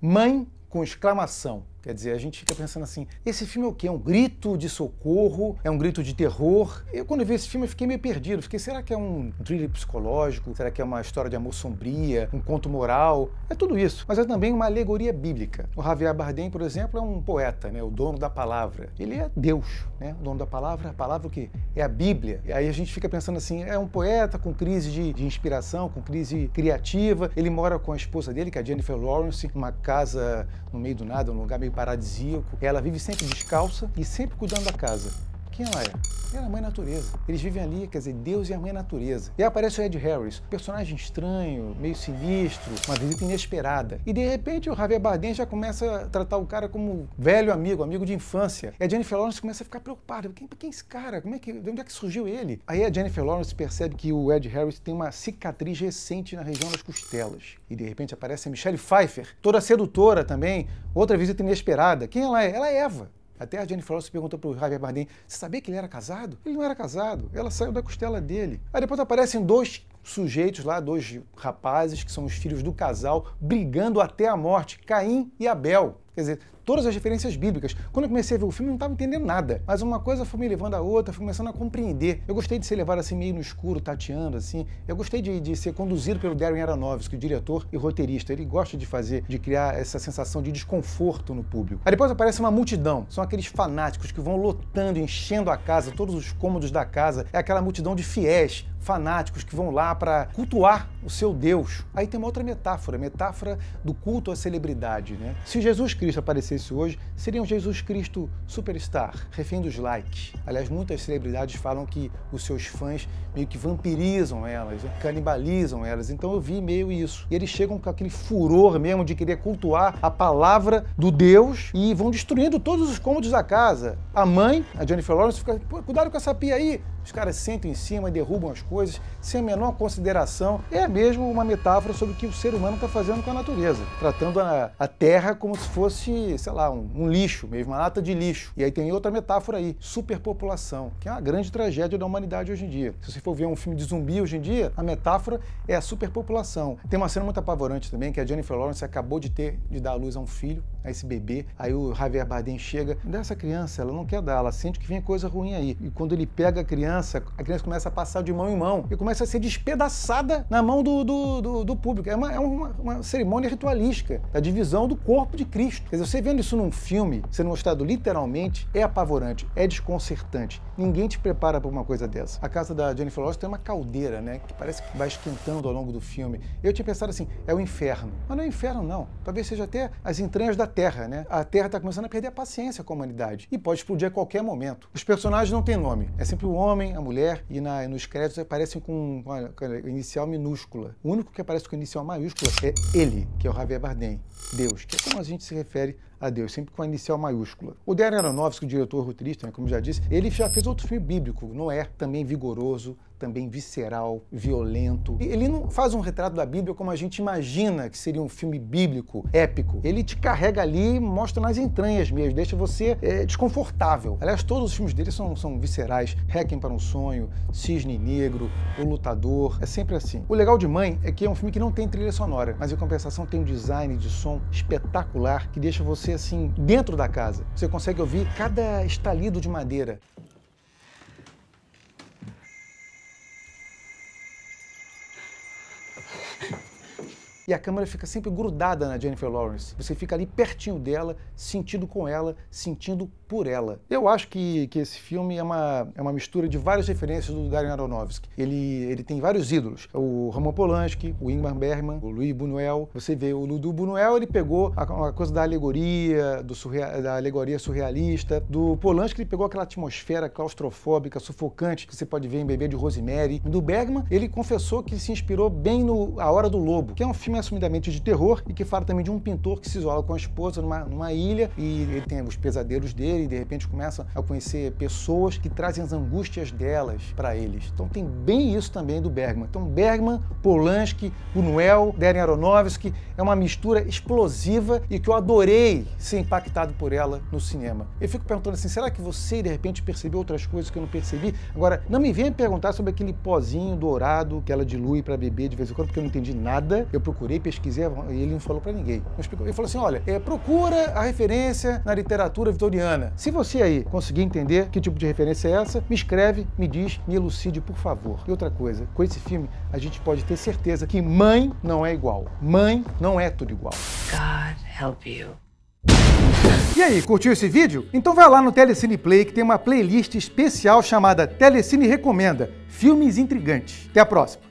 Mãe com exclamação. Quer dizer, a gente fica pensando assim, esse filme é o quê? É um grito de socorro? É um grito de terror? Eu, quando eu vi esse filme, eu fiquei meio perdido. Fiquei, será que é um thriller psicológico? Será que é uma história de amor sombria? Um conto moral? É tudo isso. Mas é também uma alegoria bíblica. O Javier Bardem, por exemplo, é um poeta, né? O dono da palavra. Ele é Deus, né? O dono da palavra. A palavra o quê? É a Bíblia. E aí a gente fica pensando assim, é um poeta com crise de inspiração, com crise criativa. Ele mora com a esposa dele, que é a Jennifer Lawrence, numa casa no meio do nada, num lugar meio paradisíaco. Ela vive sempre descalça e sempre cuidando da casa. Quem ela é? Ela é a mãe natureza. Eles vivem ali, quer dizer, Deus e a mãe natureza. E aí aparece o Ed Harris, personagem estranho, meio sinistro, uma visita inesperada. E de repente o Javier Bardem já começa a tratar o cara como velho amigo, amigo de infância. E a Jennifer Lawrence começa a ficar preocupada. Quem é esse cara? De onde é que surgiu ele? Aí a Jennifer Lawrence percebe que o Ed Harris tem uma cicatriz recente na região das costelas. E de repente aparece a Michelle Pfeiffer, toda sedutora também, outra visita inesperada. Quem ela é? Ela é Eva. Até a Jennifer Lawrence perguntou para o Javier Bardem, você sabia que ele era casado? Ele não era casado, ela saiu da costela dele. Aí depois aparecem dois sujeitos lá, dois rapazes, que são os filhos do casal, brigando até a morte, Caim e Abel. Quer dizer, todas as referências bíblicas. Quando eu comecei a ver o filme, eu não estava entendendo nada. Mas uma coisa foi me levando a outra, fui começando a compreender. Eu gostei de ser levado assim, meio no escuro, tateando, assim. Eu gostei de ser conduzido pelo Darren Aronofsky, o diretor e roteirista. Ele gosta de criar essa sensação de desconforto no público. Aí depois aparece uma multidão. São aqueles fanáticos que vão lotando, enchendo a casa, todos os cômodos da casa. É aquela multidão de fiéis, fanáticos que vão lá para cultuar o seu Deus. Aí tem uma outra metáfora, metáfora do culto à celebridade, né? Se Jesus Cristo aparecesse hoje, seria um Jesus Cristo superstar, refém dos likes. Aliás, muitas celebridades falam que os seus fãs meio que vampirizam elas, canibalizam elas. Então eu vi meio isso. E eles chegam com aquele furor mesmo de querer cultuar a palavra do Deus e vão destruindo todos os cômodos da casa. A mãe, a Jennifer Lawrence, fica, cuidado com essa pia aí. Os caras sentam em cima e derrubam as coisas sem a menor consideração. É mesmo uma metáfora sobre o que o ser humano está fazendo com a natureza, tratando a terra como se fosse, sei lá, um lixo mesmo, uma lata de lixo. E aí tem outra metáfora aí, superpopulação, que é uma grande tragédia da humanidade hoje em dia. Se você for ver um filme de zumbi hoje em dia, a metáfora é a superpopulação. Tem uma cena muito apavorante também, que a Jennifer Lawrence acabou de dar à luz a um filho, a esse bebê. Aí o Javier Bardem chega, dessa criança, ela não quer dar, ela sente que vem coisa ruim aí. E quando ele pega a criança começa a passar de mão em mão e começa a ser despedaçada na mão do público. É uma cerimônia ritualística, a divisão do corpo de Cristo. Quer dizer, você vendo isso num filme, sendo mostrado literalmente, é apavorante, é desconcertante. Ninguém te prepara para uma coisa dessa. A casa da Jennifer Lawrence tem uma caldeira, né, que parece que vai esquentando ao longo do filme. Eu tinha pensado assim, é o inferno. Mas não é inferno, não. Talvez seja até as entranhas da Terra, né? A Terra está começando a perder a paciência com a humanidade e pode explodir a qualquer momento. Os personagens não têm nome. É sempre o homem, a mulher, e nos créditos aparecem com a inicial minúscula. O único que aparece com a inicial maiúscula é ele, que é o Javier Bardem, Deus, que é como a gente se refere a Deus, sempre com a inicial maiúscula. O Darren Aronofsky, o diretor roteirista, né, como já disse, ele já fez outro filme bíblico, Noé, também vigoroso, também visceral, violento. Ele não faz um retrato da Bíblia como a gente imagina que seria um filme bíblico, épico. Ele te carrega ali e mostra nas entranhas mesmo, deixa você desconfortável. Aliás, todos os filmes dele são viscerais. Requiem para um Sonho, Cisne Negro, O Lutador, é sempre assim. O legal de Mãe é que é um filme que não tem trilha sonora, mas em compensação tem um design de som espetacular que deixa você assim, dentro da casa. Você consegue ouvir cada estalido de madeira. E a câmera fica sempre grudada na Jennifer Lawrence. Você fica ali pertinho dela, sentindo com ela, sentindo por ela. Eu acho que esse filme é uma mistura de várias referências do Darren Aronofsky. Ele tem vários ídolos. O Roman Polanski, o Ingmar Bergman, o Louis Buñuel. Você vê o do Buñuel, ele pegou a coisa da alegoria, da alegoria surrealista. Do Polanski, ele pegou aquela atmosfera claustrofóbica, sufocante, que você pode ver em Bebê de Rosemary. Do Bergman, ele confessou que se inspirou bem no A Hora do Lobo, que é um filme assumidamente de terror e que fala também de um pintor que se isola com a esposa numa ilha e ele tem os pesadelos dele e de repente começa a conhecer pessoas que trazem as angústias delas para eles. Então tem bem isso também do Bergman. Então Bergman, Polanski, Buñuel, Darren Aronofsky é uma mistura explosiva e que eu adorei ser impactado por ela no cinema. Eu fico perguntando assim, será que você de repente percebeu outras coisas que eu não percebi? Agora, não me venha perguntar sobre aquele pozinho dourado que ela dilui para beber de vez em quando, porque eu não entendi nada. Eu procurei procurei, pesquisei, e ele não falou pra ninguém. Ele falou assim, olha, procura a referência na literatura vitoriana. Se você aí conseguir entender que tipo de referência é essa, me escreve, me diz, me elucide, por favor. E outra coisa, com esse filme, a gente pode ter certeza que Mãe não é igual. Mãe não é tudo igual. God help you. E aí, curtiu esse vídeo? Então vai lá no Telecine Play, que tem uma playlist especial chamada Telecine Recomenda, filmes intrigantes. Até a próxima!